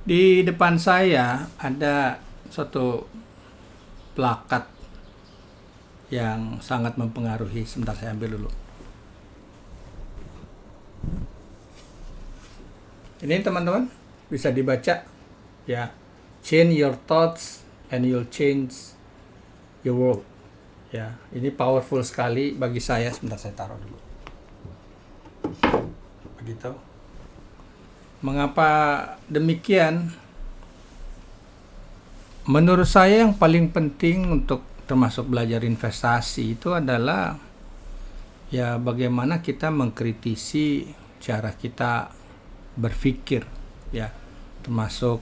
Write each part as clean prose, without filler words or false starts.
Di depan saya ada suatu plakat yang sangat mempengaruhi. Sebentar, saya ambil dulu. Ini teman-teman bisa dibaca ya. Change your thoughts and you'll change your world. Ya, ini powerful sekali bagi saya. Sebentar, saya taruh dulu. Begitu. Mengapa demikian? Menurut saya yang paling penting untuk termasuk belajar investasi itu adalah ya bagaimana kita mengkritisi cara kita berpikir ya, termasuk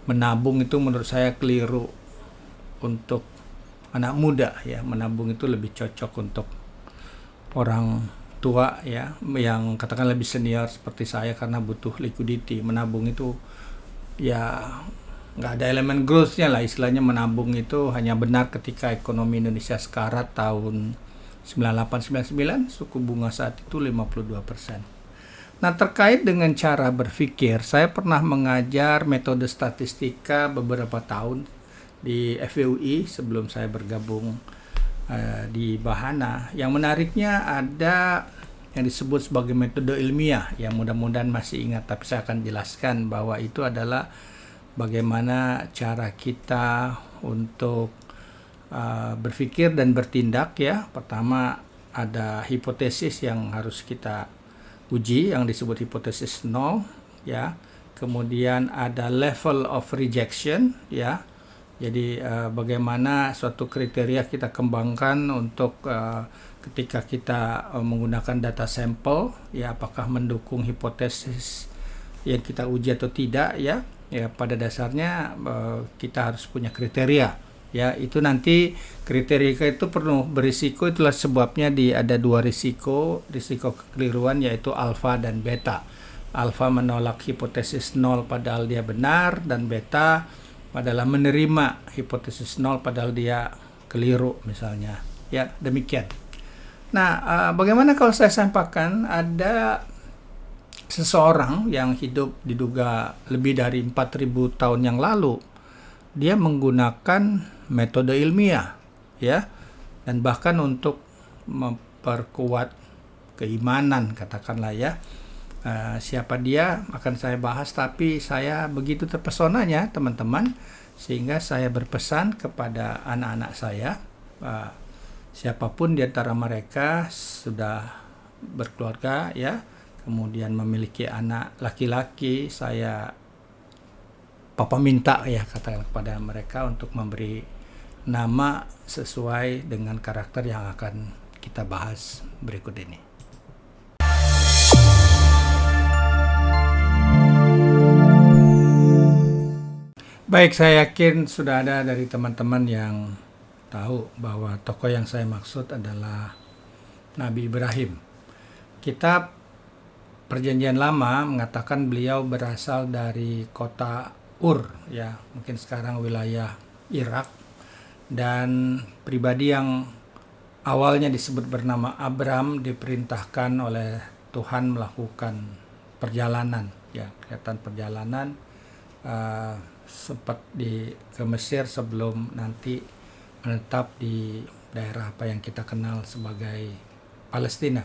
menabung itu menurut saya keliru untuk anak muda ya. Menabung itu lebih cocok untuk orang tua ya, yang katakan lebih senior seperti saya, karena butuh liquidity. Menabung itu ya nggak ada elemen growth-nya lah istilahnya. Menabung itu hanya benar ketika ekonomi Indonesia sekarat tahun 98-99, suku bunga saat itu 52%. Nah, terkait dengan cara berpikir, saya pernah mengajar metode statistika beberapa tahun di FUI sebelum saya bergabung di Bahana. Yang menariknya ada yang disebut sebagai metode ilmiah, yang mudah-mudahan masih ingat, tapi saya akan jelaskan bahwa itu adalah bagaimana cara kita untuk berpikir dan bertindak ya. Pertama ada hipotesis yang harus kita uji yang disebut hipotesis nol ya. Kemudian ada level of rejection ya. Jadi bagaimana suatu kriteria kita kembangkan untuk ketika kita menggunakan data sampel ya, apakah mendukung hipotesis yang kita uji atau tidak ya. Ya, pada dasarnya kita harus punya kriteria ya. Itu nanti kriteria itu perlu berisiko. Itulah sebabnya ada dua risiko kekeliruan, yaitu alfa dan beta. Alfa menolak hipotesis nol padahal dia benar, dan beta adalah menerima hipotesis nol padahal dia keliru misalnya ya. Demikian. Nah, bagaimana kalau saya sampaikan ada seseorang yang hidup diduga lebih dari 4.000 tahun yang lalu, dia menggunakan metode ilmiah ya, dan bahkan untuk memperkuat keimanan katakanlah ya. Siapa dia akan saya bahas, tapi saya begitu terpesonanya teman-teman, sehingga saya berpesan kepada anak-anak saya, siapapun di antara mereka sudah berkeluarga ya, kemudian memiliki anak laki-laki, Papa minta ya, katakan kepada mereka untuk memberi nama sesuai dengan karakter yang akan kita bahas berikut ini. Baik, saya yakin sudah ada dari teman-teman yang tahu bahwa tokoh yang saya maksud adalah Nabi Ibrahim. Kitab Perjanjian Lama mengatakan beliau berasal dari kota Ur ya, mungkin sekarang wilayah Irak, dan pribadi yang awalnya disebut bernama Abram diperintahkan oleh Tuhan melakukan perjalanan ya, kegiatan perjalanan sempat ke Mesir sebelum nanti menetap di daerah apa yang kita kenal sebagai Palestina.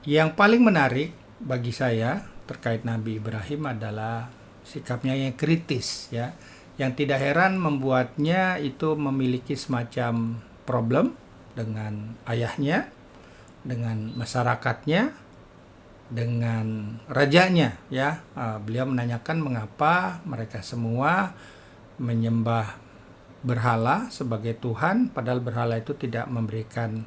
Yang paling menarik bagi saya terkait Nabi Ibrahim adalah sikapnya yang kritis ya, yang tidak heran membuatnya itu memiliki semacam problem dengan ayahnya, dengan masyarakatnya, dengan rajanya ya. Beliau menanyakan mengapa mereka semua menyembah berhala sebagai Tuhan, padahal berhala itu tidak memberikan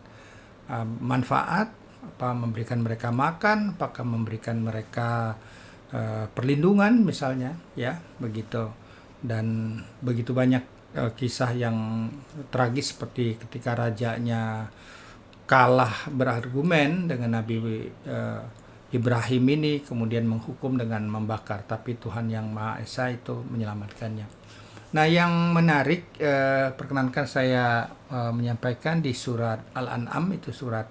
manfaat, memberikan mereka makan, apakah memberikan mereka perlindungan misalnya ya, begitu. Dan begitu banyak kisah yang tragis seperti ketika rajanya kalah berargumen dengan Nabi Ibrahim ini, kemudian menghukum dengan membakar, tapi Tuhan yang Maha Esa itu menyelamatkannya. Nah, yang menarik, perkenankan saya menyampaikan di surat Al-An'am, itu surat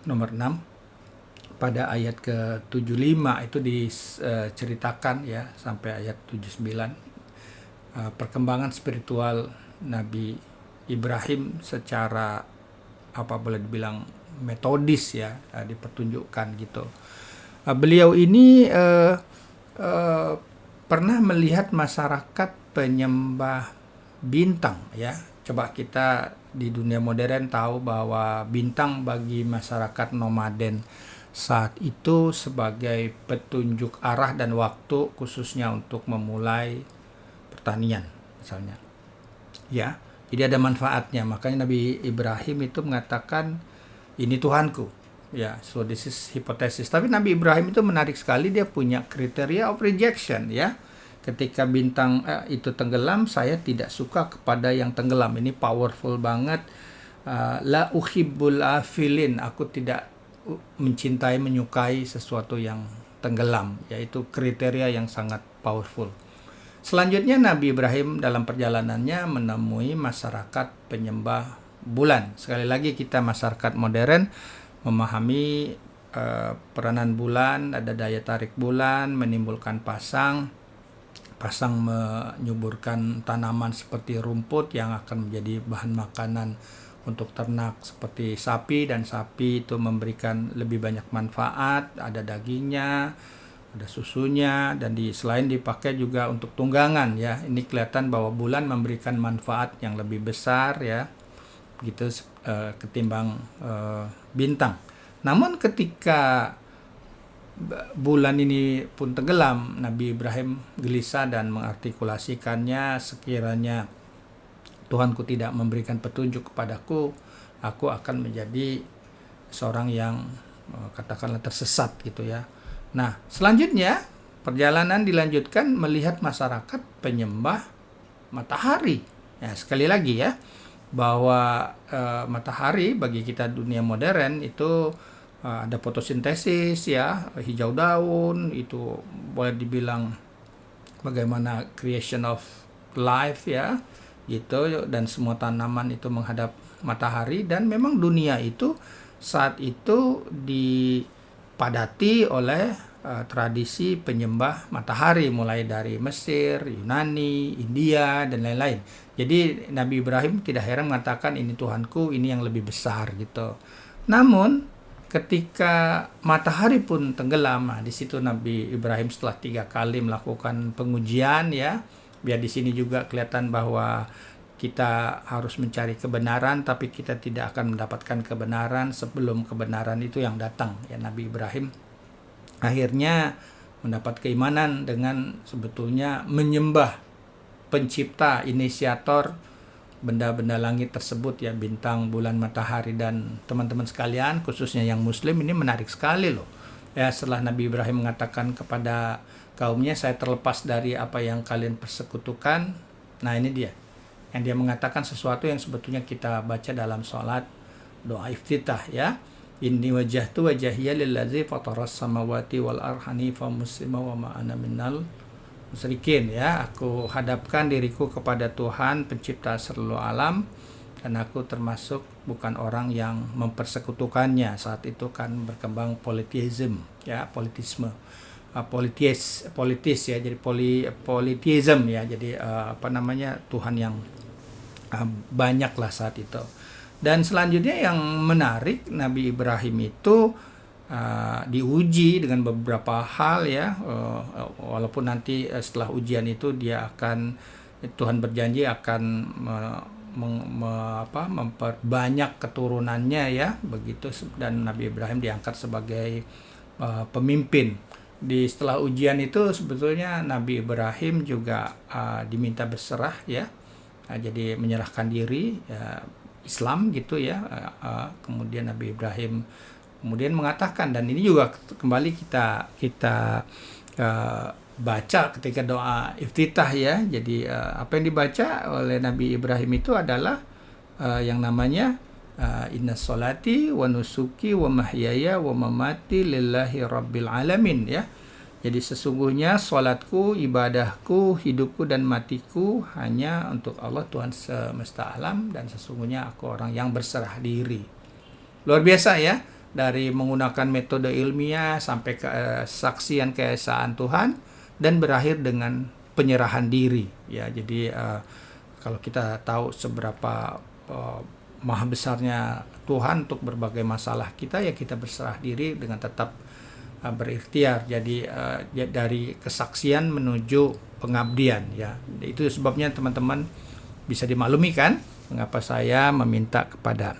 nomor 6, pada ayat ke-75 itu diceritakan ya sampai ayat 79 perkembangan spiritual Nabi Ibrahim secara apa boleh dibilang metodis ya, dipertunjukkan gitu. Beliau ini pernah melihat masyarakat penyembah bintang ya. Coba kita di dunia modern tahu bahwa bintang bagi masyarakat nomaden saat itu sebagai petunjuk arah dan waktu khususnya untuk memulai pertanian misalnya. Ya, jadi ada manfaatnya. Makanya Nabi Ibrahim itu mengatakan ini Tuhanku. Ya, so this is hipotesis. Tapi Nabi Ibrahim itu menarik sekali, dia punya kriteria of rejection ya. Ketika bintang itu tenggelam, saya tidak suka kepada yang tenggelam. Ini powerful banget. La uhibbul afilin. Aku tidak mencintai, menyukai sesuatu yang tenggelam. Yaitu kriteria yang sangat powerful. Selanjutnya Nabi Ibrahim dalam perjalanannya menemui masyarakat penyembah bulan. Sekali lagi kita masyarakat modern memahami peranan bulan, ada daya tarik bulan, menimbulkan pasang menyuburkan tanaman seperti rumput yang akan menjadi bahan makanan untuk ternak seperti sapi, dan sapi itu memberikan lebih banyak manfaat, ada dagingnya, ada susunya, dan selain dipakai juga untuk tunggangan ya. Ini kelihatan bahwa bulan memberikan manfaat yang lebih besar ya, gitu ketimbang bintang. Namun ketika bulan ini pun tenggelam, Nabi Ibrahim gelisah dan mengartikulasikannya, sekiranya Tuhanku tidak memberikan petunjuk kepadaku, aku akan menjadi seorang yang katakanlah tersesat gitu ya. Nah, selanjutnya perjalanan dilanjutkan melihat masyarakat penyembah matahari. Ya, sekali lagi ya, bahwa matahari bagi kita dunia modern itu ada fotosintesis ya, hijau daun, itu boleh dibilang bagaimana creation of life ya, gitu, dan semua tanaman itu menghadap matahari, dan memang dunia itu saat itu dipadati oleh tradisi penyembah matahari mulai dari Mesir, Yunani, India dan lain-lain. Jadi Nabi Ibrahim tidak heran mengatakan ini Tuhanku, ini yang lebih besar gitu. Namun ketika matahari pun tenggelam, di situ Nabi Ibrahim setelah 3 kali melakukan pengujian ya, biar di sini juga kelihatan bahwa kita harus mencari kebenaran, tapi kita tidak akan mendapatkan kebenaran sebelum kebenaran itu yang datang ya. Nabi Ibrahim akhirnya mendapat keimanan dengan sebetulnya menyembah pencipta, inisiator benda-benda langit tersebut ya, bintang, bulan, matahari. Dan teman-teman sekalian, khususnya yang muslim, ini menarik sekali loh ya. Setelah Nabi Ibrahim mengatakan kepada kaumnya, saya terlepas dari apa yang kalian persekutukan. Nah, ini dia yang dia mengatakan sesuatu yang sebetulnya kita baca dalam sholat doa iftitah ya. Inni wajjahtu wajhiya lillazi fataras samawati wal ardi hanifan muslima wa ma ana minal musyrikin ya. Aku hadapkan diriku kepada Tuhan pencipta seluruh alam, dan aku termasuk bukan orang yang mempersekutukannya. Saat itu kan berkembang politisme ya, politis ya, jadi politisme ya, jadi Tuhan yang banyak lah saat itu. Dan selanjutnya yang menarik, Nabi Ibrahim itu diuji dengan beberapa hal ya, walaupun nanti setelah ujian itu Tuhan berjanji akan memperbanyak keturunannya ya, begitu, dan Nabi Ibrahim diangkat sebagai pemimpin. Setelah ujian itu sebetulnya Nabi Ibrahim juga diminta berserah ya, jadi menyerahkan diri ya, Islam gitu ya. Kemudian Nabi Ibrahim kemudian mengatakan, dan ini juga kembali kita baca ketika doa iftitah ya. Jadi apa yang dibaca oleh Nabi Ibrahim itu adalah yang namanya inna sholati wa nusuki wa mahyaya wa mamati lillahi rabbil alamin ya. Jadi sesungguhnya sholatku, ibadahku, hidupku dan matiku hanya untuk Allah Tuhan semesta alam, dan sesungguhnya aku orang yang berserah diri. Luar biasa ya. dari menggunakan metode ilmiah sampai ke kesaksian keesaan Tuhan dan berakhir dengan penyerahan diri ya. Jadi kalau kita tahu seberapa maha besarnya Tuhan untuk berbagai masalah kita, ya kita berserah diri dengan tetap berikhtiar. Jadi dari kesaksian menuju pengabdian ya. Itu sebabnya teman-teman bisa dimaklumi kan mengapa saya meminta kepada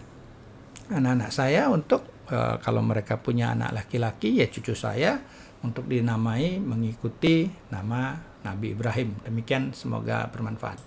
anak-anak saya untuk kalau mereka punya anak laki-laki, ya cucu saya, untuk dinamai mengikuti nama Nabi Ibrahim. Demikian, semoga bermanfaat.